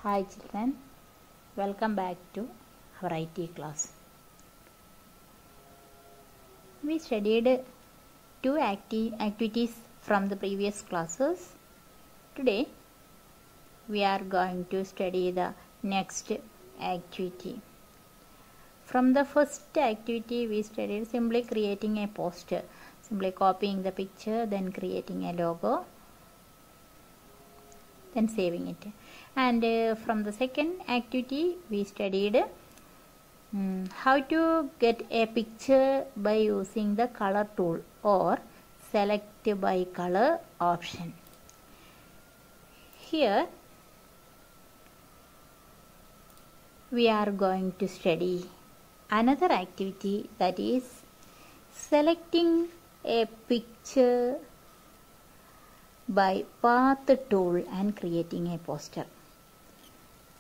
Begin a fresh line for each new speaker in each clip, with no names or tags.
Hi children, welcome back to our IT class. We studied two activities from the previous classes. Today we are going to study the next activity. From the first activity we studied simply creating a poster, simply copying the picture, then creating a logo, then saving it. And from the second activity we studied how to get a picture by using the color tool or select by color option. Here we are going to study another activity, that is selecting a picture by path tool and creating a poster.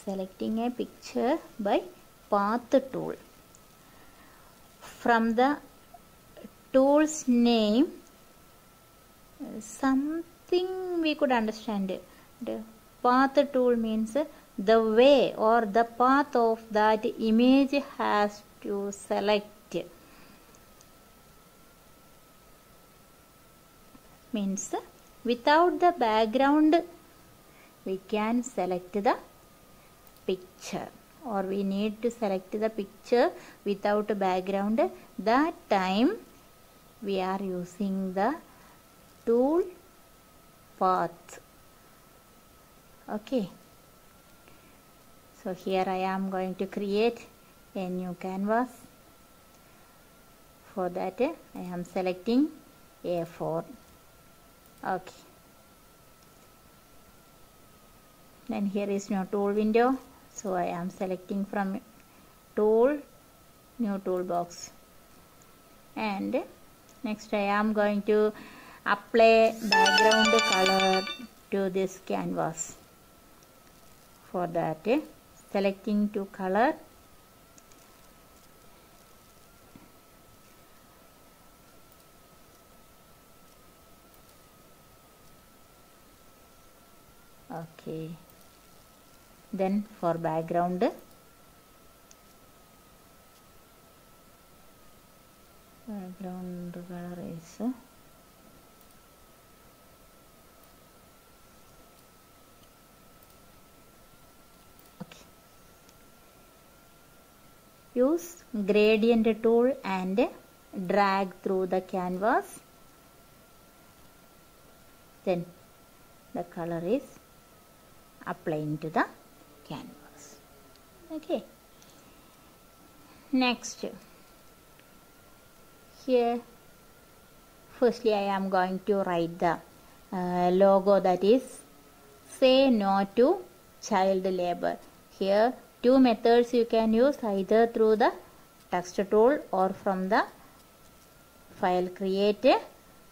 Selecting a picture by path tool. From the tool's name, something we could understand. The path tool means the way or the path of that image has to select. Means without the background we can select the picture, or we need to select the picture without a background. That time we are using the tool path. Okay, so here I am going to create a new canvas. For that I am selecting A4. Okay, then here is no tool window, so I am selecting from tool, new toolbox, and next I am going to apply background color to this canvas. For that selecting to color, okay, then for background color is okay. Use gradient tool and drag through the canvas, then the color is applying to the canvas. Okay, next here firstly I am going to write the logo, that is say no to child labor. Here two methods you can use, either through the text tool or from the file create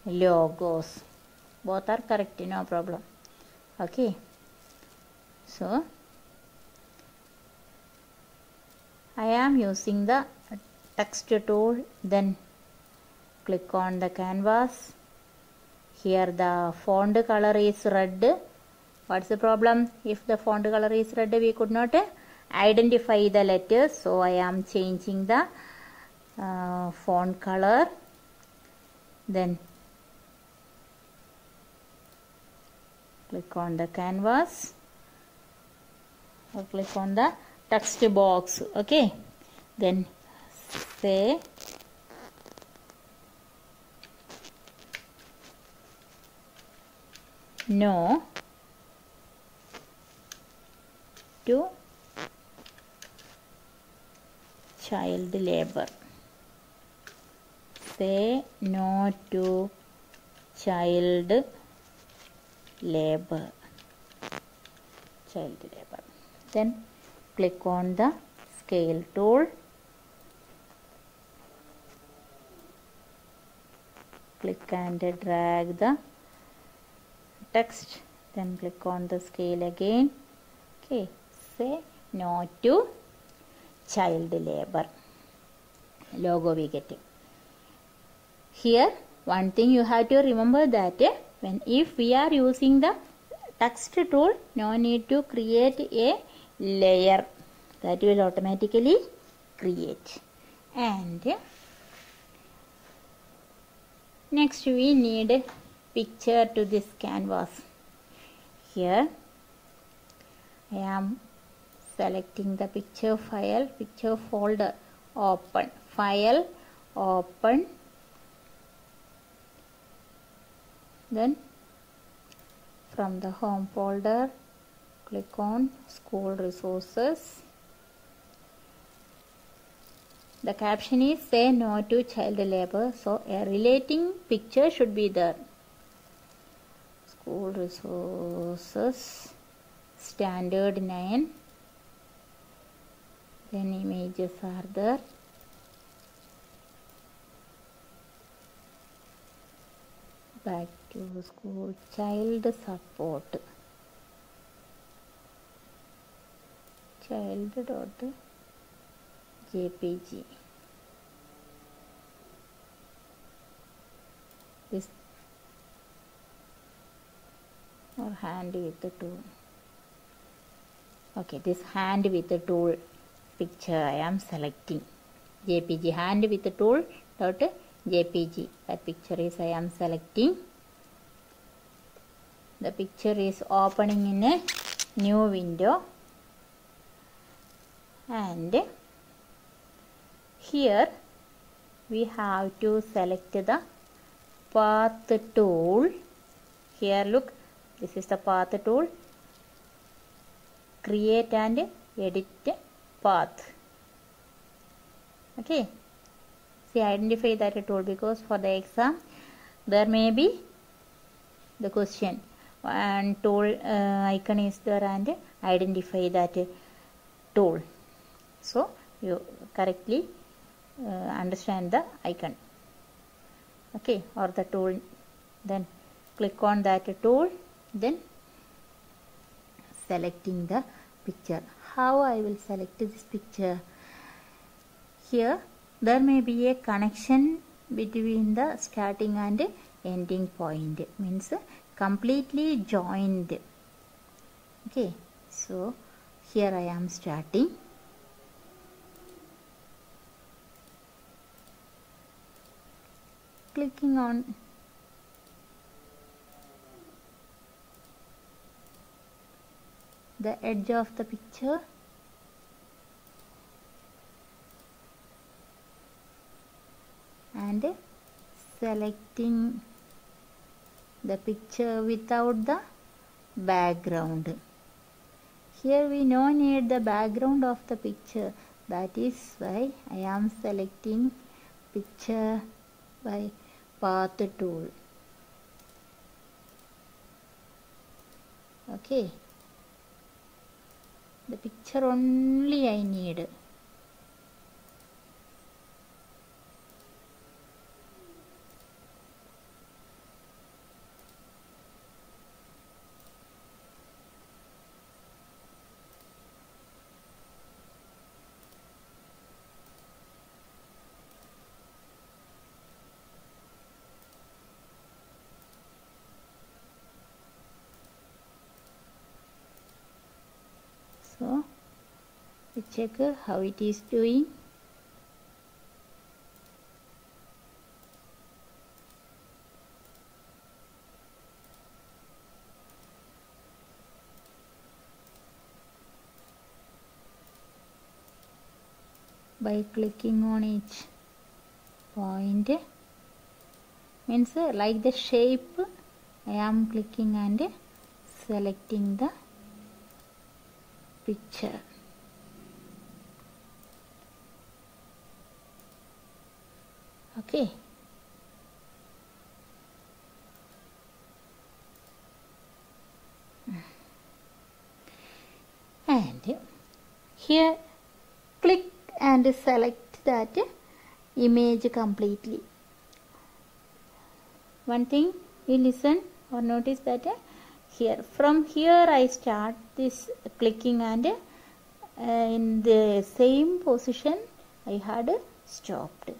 logos. Both are correct, no problem. Okay, so I am using the text tool, then click on the canvas. Here the font color is red. What's the problem? If the font color is red, we could not identify the letters, so I am changing the font color. Then click on the canvas or click on the text box. Okay, then say no to child labor. Say no to child labor. Then click on the scale tool. Click and drag the text, then click on the scale again. Okay, say no to child labor. Logo we get. Here one thing you have to remember, that if we are using the text tool, no need to create a layer, that will automatically create. And next we need a picture to this canvas. Here I am selecting the picture file, picture folder, open, file, open, then from the home folder click on school resources. The caption is say no to child labor, so a relating picture should be there. School resources, standard 9, then images are there. Back to school, child support, child.jpg. This or hand with the tool. Okay, this hand with the tool picture I am selecting. JPG, hand with the tool dot JPG. That picture is I am selecting. The picture is opening in a new window. And here we have to select the path tool. Here look, this is the path tool. Create and edit path. Okay, see, identify that tool, because for the exam there may be the question and tool icon is there, and identify that tool. So you correctly understand the icon, okay, or the tool. Then click on that tool, then selecting the picture. How I will select this picture? Here there may be a connection between the starting and ending point, means completely joined. Okay, so here I am starting. Clicking on the edge of the picture, and selecting the picture without the background. Here we no need the background of the picture, that is why I am selecting picture by path tool. Okay, the picture only I need. So we check how it is doing. By clicking on each point, means like the shape I am clicking and selecting the picture. Okay, and here click and select that image completely. One thing you listen or notice that here, from here I start this clicking, and in the same position I had stopped.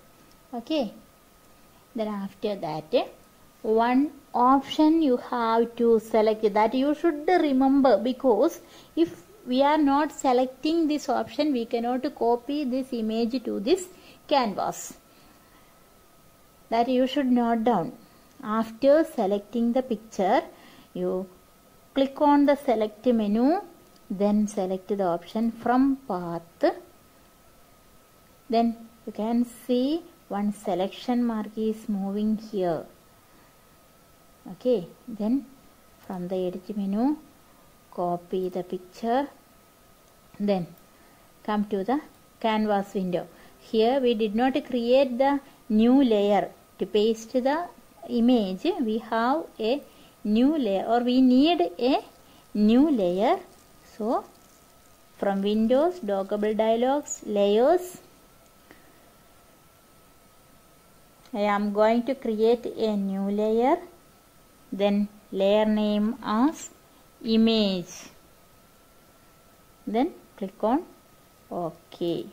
Okay, then after that one option you have to select. That you should remember, because if we are not selecting this option, we cannot copy this image to this canvas. That you should note down. After selecting the picture, you click on the select menu, then select the option from path. Then you can see one selection mark is moving here. Okay, then from the edit menu, copy the picture, then come to the canvas window. Here we did not create the new layer. To paste the image, we have a new layer, or we need a new layer. So from Windows, Dockable Dialogs, Layers, I am going to create a new layer. Then layer name as image. Then click on OK.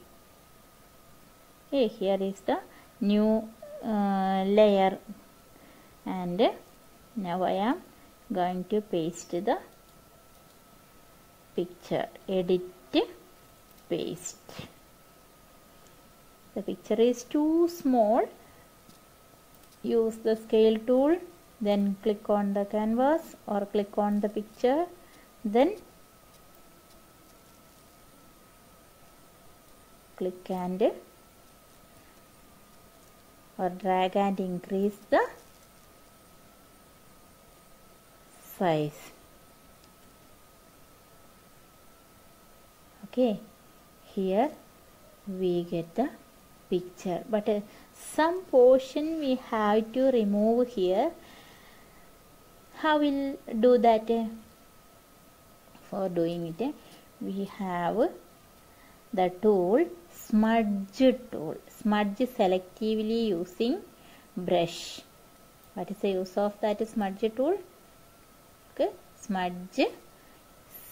Okay, here is the new layer, and now I am going to paste the picture. Edit, paste. The picture is too small. Use the scale tool, then click on the canvas or click on the picture, then click and or drag and increase the size. Okay, here we get the picture, but some portion we have to remove here. How will do that? For doing it, we have the tool, smudge tool. Smudge selectively using brush. What is the use of that smudge tool? Okay, smudge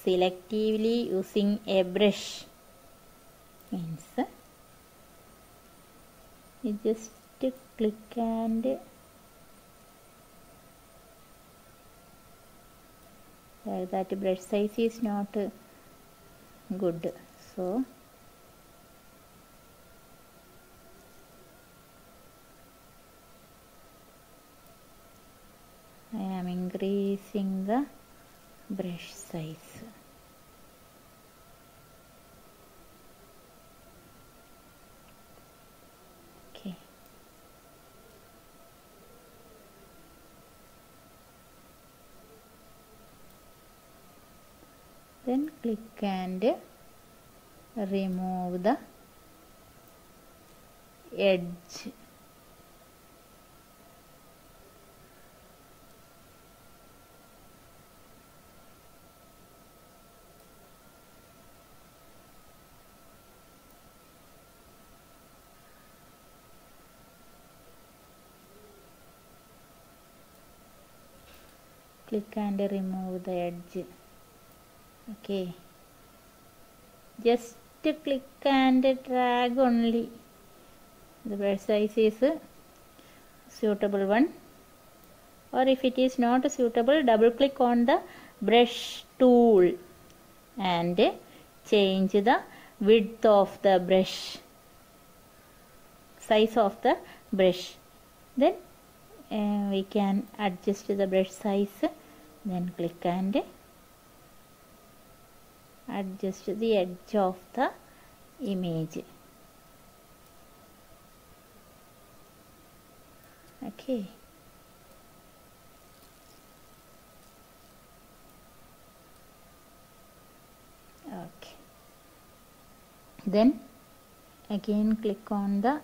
selectively using a brush means you just click and that brush size is not good, so I am increasing the brush size. Okay. Then click and remove the edge. Click and remove the edge. Okay, just click and drag only. The brush size is suitable one, or if it is not suitable, double click on the brush tool and change the width of the brush, size of the brush. Then we can adjust the brush size. Then click and adjust the edge of the image. Okay. Okay. Then again click on the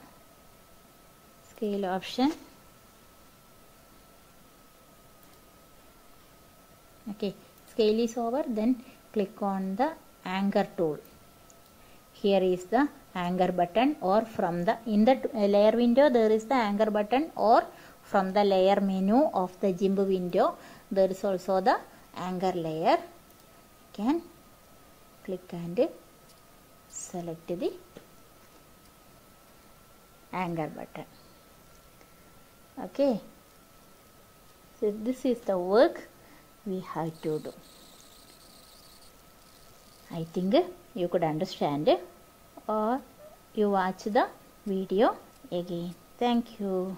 scale option. Okay, scale is over. Then click on the anchor tool. Here is the anchor button, or from the in the layer window there is the anchor button, or from the layer menu of the GIMP window there is also the anchor layer. You can click and select the anchor button. Okay, So this is the work we have to do. I think you could understand, or you watch the video again. Thank you.